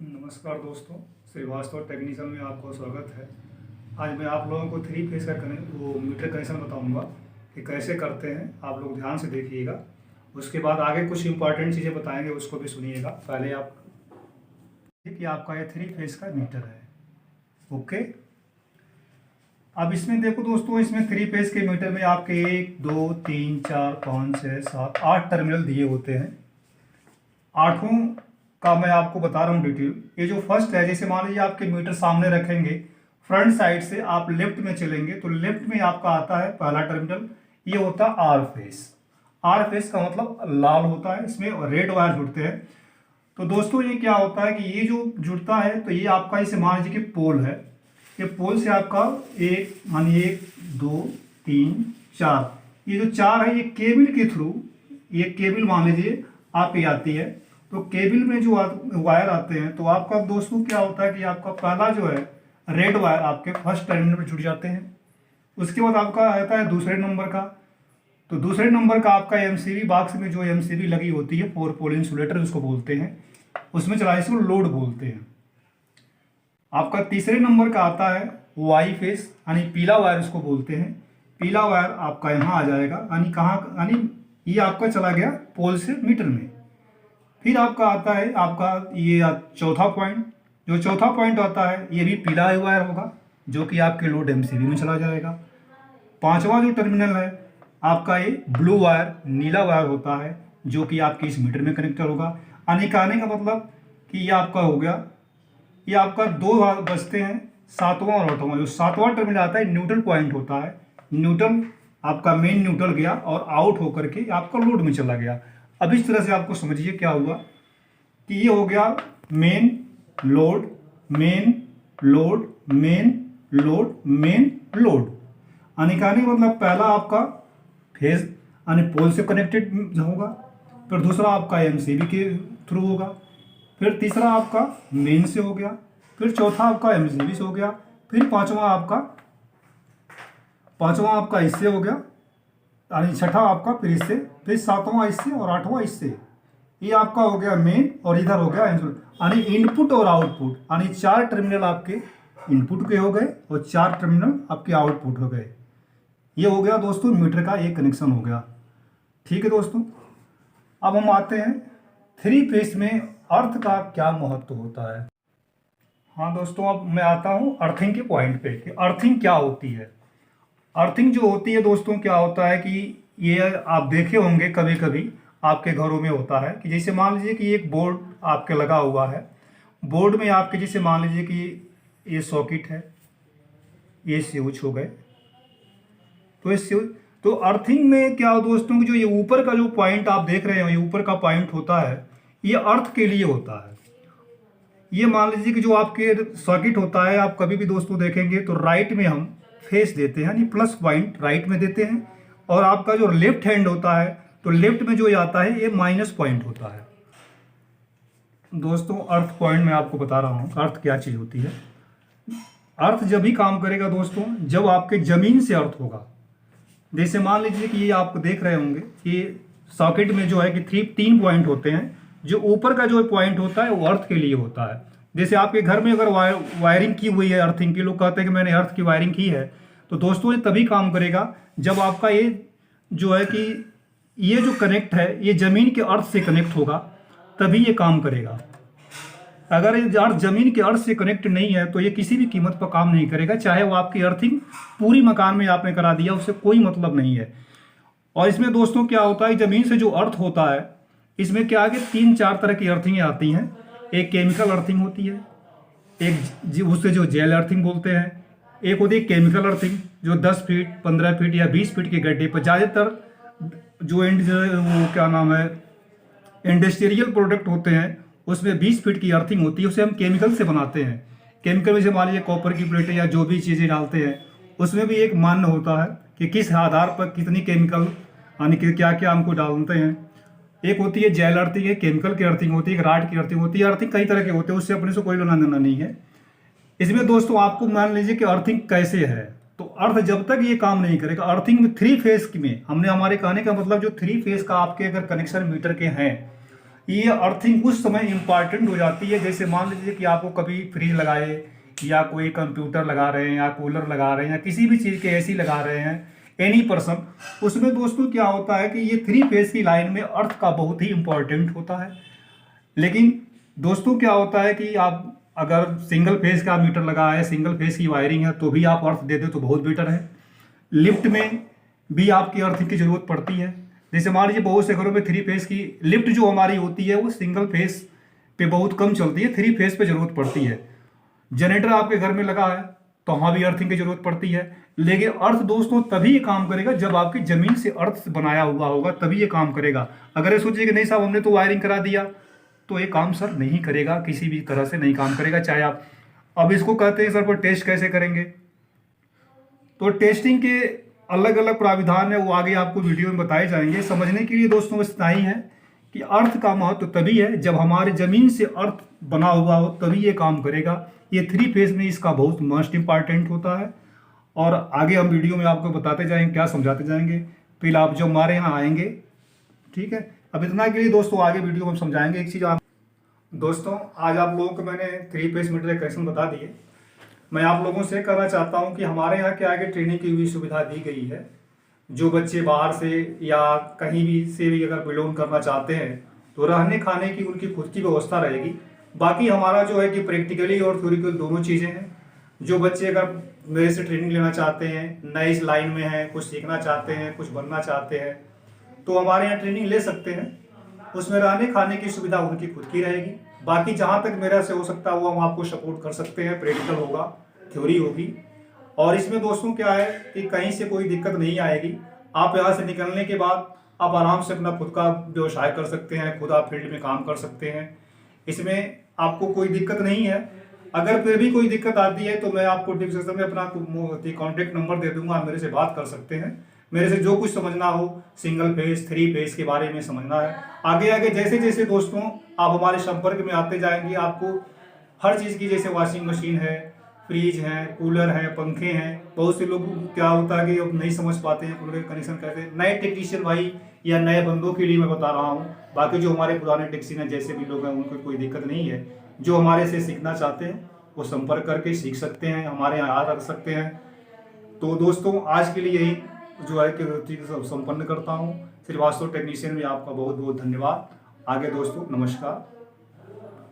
नमस्कार दोस्तों, श्रीवास्तव टेक्निकल में आपका स्वागत है। आज मैं आप लोगों को थ्री फेस का मीटर कनेक्शन बताऊंगा कि कैसे करते हैं। आप लोग ध्यान से देखिएगा, उसके बाद आगे कुछ इंपॉर्टेंट चीज़ें बताएंगे, उसको भी सुनिएगा। पहले आप कि आपका ये थ्री फेस का मीटर है। ओके, अब इसमें देखो दोस्तों, इसमें थ्री फेस के मीटर में आपके 1 2 3 4 5 6 7 8 टर्मिनल दिए होते हैं। आठों का मैं आपको बता रहा हूँ डिटेल। ये जो फर्स्ट है, जैसे मान लीजिए आपके मीटर सामने रखेंगे, फ्रंट साइड से आप लेफ्ट में चलेंगे तो लेफ्ट में आपका आता है पहला टर्मिनल, ये होता है आर फेस। आर फेस का मतलब लाल होता है, इसमें रेड वायर जुड़ते हैं। तो दोस्तों ये क्या होता है कि ये जो जुड़ता है, तो ये आपका इसे मान लीजिए कि पोल है। ये पोल से आपका एक मानिए 1 2 3 4, ये जो 4 है ये केबल के थ्रू, ये केबल मान लीजिए आपकी आती है। तो केबल में जो वायर आते हैं, तो आपका दोस्तों क्या होता है कि आपका पहला जो है रेड वायर आपके फर्स्ट टर्मिनल में जुड़ जाते हैं। उसके बाद आपका आता है दूसरे नंबर का। तो दूसरे नंबर का आपका एमसीबी बॉक्स में जो एमसीबी लगी होती है, 4 पोल इंसुलेटर उसको बोलते हैं, उसमें चला, इसको लोड बोलते हैं। आपका तीसरे नंबर का आता है वाई फेस, यानी पीला वायर उसको बोलते हैं। पीला वायर आपका यहाँ आ जाएगा, यानी कहाँ, यानी ये आपका चला गया पोल से मीटर में। फिर आपका आता है आपका ये चौथा पॉइंट। जो चौथा पॉइंट आता है ये भी पीला वायर होगा, जो कि आपके लोड एमसीबी में चला जाएगा। पांचवा जो टर्मिनल है आपका ये ब्लू वायर, नीला वायर होता है, जो कि आपके इस मीटर में कनेक्टर होगा। आने का मतलब कि ये आपका हो गया, ये आपका 2 बचते हैं, सातवां और आठवां। जो सातवां टर्मिनल आता है न्यूट्रल पॉइंट होता है। न्यूट्रल आपका मेन न्यूट्रल गया और आउट होकर के आपका लोड में चला गया। अब इस तरह से आपको समझिए क्या हुआ कि ये हो गया main load, main load, main load, main load. आने मतलब पहला आपका फेज यानी पोल से कनेक्टेड होगा, फिर दूसरा आपका एमसीबी के थ्रू होगा, फिर तीसरा आपका मेन से हो गया, फिर चौथा आपका एमसीबी से हो गया, फिर पांचवा आपका इससे हो गया, यानी छठा आपका फिर इससे, फिर सातवां इससे और आठवां इससे। ये आपका हो गया मेन और इधर हो गया यानी इनपुट और आउटपुट, यानी 4 टर्मिनल आपके इनपुट के हो गए और 4 टर्मिनल आपके आउटपुट हो गए। ये हो गया दोस्तों मीटर का एक कनेक्शन हो गया। ठीक है दोस्तों, अब हम आते हैं थ्री फेस में अर्थ का क्या महत्व होता है। हाँ दोस्तों, अब मैं आता हूँ अर्थिंग के पॉइंट पे कि अर्थिंग क्या होती है। अर्थिंग जो होती है दोस्तों, क्या होता है कि ये आप देखे होंगे कभी कभी आपके घरों में होता है कि जैसे मान लीजिए कि एक बोर्ड आपके लगा हुआ है। बोर्ड में आपके जैसे मान लीजिए कि ये सॉकेट है, ये स्विच हो गए, तो ये स्विच, तो अर्थिंग में क्या हो दोस्तों कि जो ये ऊपर का जो पॉइंट आप देख रहे हो, ये ऊपर का पॉइंट होता है, ये अर्थ के लिए होता है। ये मान लीजिए कि जो आपके सॉकेट होता है, आप कभी भी दोस्तों देखेंगे तो राइट में हम फेस देते हैं, यानी प्लस पॉइंट राइट में देते हैं, और आपका जो लेफ्ट हैंड होता है तो लेफ्ट में जो आता है ये माइनस पॉइंट होता है। दोस्तों अर्थ पॉइंट मैं आपको बता रहा हूँ अर्थ क्या चीज़ होती है। अर्थ जब भी काम करेगा दोस्तों जब आपके जमीन से अर्थ होगा। जैसे मान लीजिए कि ये आप देख रहे होंगे कि सॉकेट में जो है कि 3 पॉइंट होते हैं। जो ऊपर का जो पॉइंट होता है वो अर्थ के लिए होता है। जैसे आपके घर में अगर वायरिंग की हुई है अर्थिंग की, लोग कहते हैं कि मैंने अर्थ की वायरिंग की है, तो दोस्तों ये तभी काम करेगा जब आपका ये जो है कि ये जो कनेक्ट है ये ज़मीन के अर्थ से कनेक्ट होगा, तभी ये काम करेगा। अगर ये अर्थ ज़मीन के अर्थ से कनेक्ट नहीं है तो ये किसी भी कीमत पर काम नहीं करेगा, चाहे वो आपकी अर्थिंग पूरी मकान में आपने करा दिया, उससे कोई मतलब नहीं है। और इसमें दोस्तों क्या होता है, ज़मीन से जो अर्थ होता है इसमें क्या है कि 3-4 तरह की अर्थिंगें आती हैं। एक केमिकल अर्थिंग होती है, एक उससे जो जेल अर्थिंग बोलते हैं, एक होती है केमिकल अर्थिंग जो 10 फीट 15 फीट या 20 फीट के गड्ढे पर, ज़्यादातर जो वो क्या नाम है इंडस्ट्रियल प्रोडक्ट होते हैं उसमें 20 फीट की अर्थिंग होती है, उसे हम केमिकल से बनाते हैं। केमिकल में से मान लीजिए कॉपर की प्लेटें या जो भी चीज़ें डालते हैं, उसमें भी एक मान्य होता है कि किस आधार पर कितनी केमिकल यानी कि क्या क्या हमको डालते हैं। एक होती है जेल अर्थिंग, एक केमिकल की अर्थिंग होती है, एक राड की अर्थिंग होती है। अर्थिंग कई तरह के होते हैं, उससे अपने से कोई लेना देना नहीं है। इसमें दोस्तों आपको मान लीजिए कि अर्थिंग कैसे है, तो अर्थ जब तक ये काम नहीं करेगा, अर्थिंग में 3 फेस में हमने हमारे कहने का मतलब जो 3 फेस का आपके अगर कनेक्शन मीटर के हैं, ये अर्थिंग उस समय इम्पॉर्टेंट हो जाती है, जैसे मान लीजिए कि आपको कभी फ्रिज लगाए या कोई कंप्यूटर लगा रहे हैं या कूलर लगा रहे हैं या किसी भी चीज़ के एसी लगा रहे हैं, एनी पर्सन, उसमें दोस्तों क्या होता है कि ये 3 फेज की लाइन में अर्थ का बहुत ही इम्पॉर्टेंट होता है। लेकिन दोस्तों क्या होता है कि आप अगर सिंगल फेज का मीटर लगा है, सिंगल फेज की वायरिंग है, तो भी आप अर्थ दे दो तो बहुत बेटर है। लिफ्ट में भी आपकी अर्थिंग की जरूरत पड़ती है। जैसे मान लीजिए बहुत से घरों में 3 फेज की लिफ्ट जो हमारी होती है वो सिंगल फेज पे बहुत कम चलती है, 3 फेज पे जरूरत पड़ती है। जनरेटर आपके घर में लगा है तो वहां भी अर्थिंग की जरूरत पड़ती है। लेकिन अर्थ दोस्तों तभी ये काम करेगा जब आपकी जमीन से अर्थ बनाया हुआ होगा, तभी ये काम करेगा। अगर ये सोचिए कि नहीं साहब हमने तो वायरिंग करा दिया, तो ये काम सर नहीं करेगा, किसी भी तरह से नहीं काम करेगा। चाहे आप अब इसको कहते हैं सर पर टेस्ट कैसे करेंगे, तो टेस्टिंग के अलग अलग प्राविधान है, वो आगे आपको वीडियो में बताए जाएंगे। समझने के लिए दोस्तों बस इतना ही है कि अर्थ का महत्व तभी है जब हमारे जमीन से अर्थ बना हुआ हो, तभी ये काम करेगा। ये 3 फेज में इसका बहुत मोस्ट इंपॉर्टेंट होता है, और आगे हम वीडियो में आपको बताते जाएंगे, क्या समझाते जाएंगे। फिर आप जब हमारे यहाँ आएंगे, ठीक है। अब इतना के लिए दोस्तों आगे वीडियो में हम समझाएंगे एक चीज़। आप दोस्तों आज आप लोगों को मैंने 3 फेज मीटर कनेक्शन बता दिए। मैं आप लोगों से कहना चाहता हूं कि हमारे यहाँ क्या आगे ट्रेनिंग की भी सुविधा दी गई है। जो बच्चे बाहर से या कहीं भी से भी अगर बिलोंग करना चाहते हैं तो रहने खाने की उनकी खुद की व्यवस्था रहेगी। बाकी हमारा जो है कि प्रैक्टिकली और थ्योरिकल दोनों चीज़ें हैं। जो बच्चे अगर मेरे से ट्रेनिंग लेना चाहते हैं, नए इस लाइन में हैं, कुछ सीखना चाहते हैं, कुछ बनना चाहते हैं, तो हमारे यहाँ ट्रेनिंग ले सकते हैं। उसमें रहने खाने की सुविधा उनकी खुद की रहेगी। बाकी जहाँ तक मेरा से हो सकता है वो हम आपको सपोर्ट कर सकते हैं। प्रैक्टिकल होगा, थ्योरी होगी, और इसमें दोस्तों क्या है कि कहीं से कोई दिक्कत नहीं आएगी। आप यहाँ से निकलने के बाद आप आराम से अपना खुद का व्यवसाय कर सकते हैं, खुद आप फील्ड में काम कर सकते हैं। इसमें आपको कोई दिक्कत नहीं है। अगर फिर भी कोई दिक्कत आती है तो मैं आपको डिस्क्रिप्शन में अपना कॉन्टेक्ट नंबर दे दूंगा, आप मेरे से बात कर सकते हैं। मेरे से जो कुछ समझना हो, सिंगल फेज 3 फेज के बारे में समझना है, आगे आगे जैसे जैसे दोस्तों आप हमारे संपर्क में आते जाएंगे, आपको हर चीज़ की, जैसे वॉशिंग मशीन है, फ्रिज है, कूलर है, पंखे हैं। बहुत से लोग क्या होता है कि अब नहीं समझ पाते हैं कूलर का कनेक्शन कैसे। नए टेक्नीशियन भाई या नए बंदों के लिए मैं बता रहा हूँ। बाकी जो हमारे पुराने टेक्नीशियन जैसे भी लोग हैं उनको कोई दिक्कत नहीं है। जो हमारे से सीखना चाहते हैं वो संपर्क करके सीख सकते हैं, हमारे यहाँ रख सकते हैं। तो दोस्तों आज के लिए यही जो है कि संपन्न करता हूँ। श्रीवास्तव टेक्नीशियन में आपका बहुत बहुत धन्यवाद। आगे दोस्तों नमस्कार।